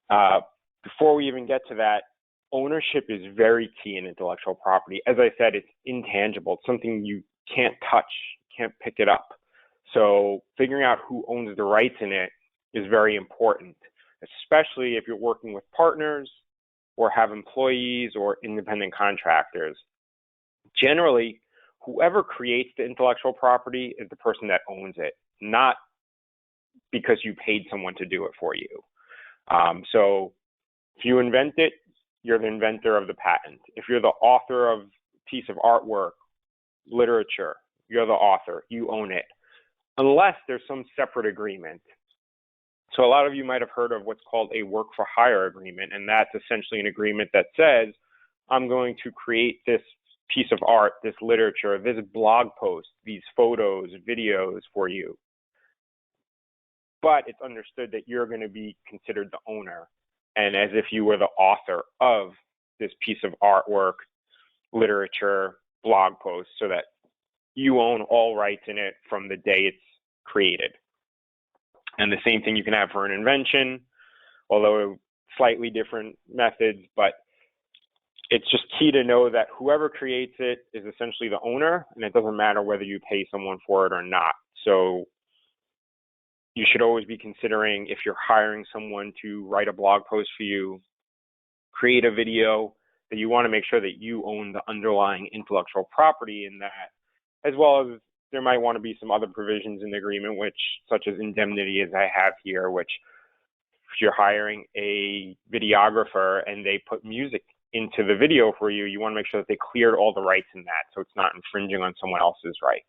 Before we even get to that, ownership is very key in intellectual property. As I said, it's intangible. It's something you can't touch, can't pick it up. So figuring out who owns the rights in it is very important, especially if you're working with partners or have employees or independent contractors. Generally, whoever creates the intellectual property is the person that owns it, not because you paid someone to do it for you. So if you invent it, you're the inventor of the patent. If you're the author of a piece of artwork, literature, you're the author, you own it, unless there's some separate agreement. So a lot of you might have heard of what's called a work for hire agreement, and that's essentially an agreement that says, I'm going to create this piece of art, this literature, this blog post, these photos, videos for you. But it's understood that you're going to be considered the owner, and as if you were the author of this piece of artwork, literature, blog post, so that you own all rights in it from the day it's created. And the same thing you can have for an invention, although slightly different methods, but it's just key to know that whoever creates it is essentially the owner, and it doesn't matter whether you pay someone for it or not. So you should always be considering, if you're hiring someone to write a blog post for you, create a video, that you want to make sure that you own the underlying intellectual property in that, as well as there might want to be some other provisions in the agreement, which, such as indemnity, as I have here, which if you're hiring a videographer and they put music into the video for you, you want to make sure that they cleared all the rights in that, so it's not infringing on someone else's rights.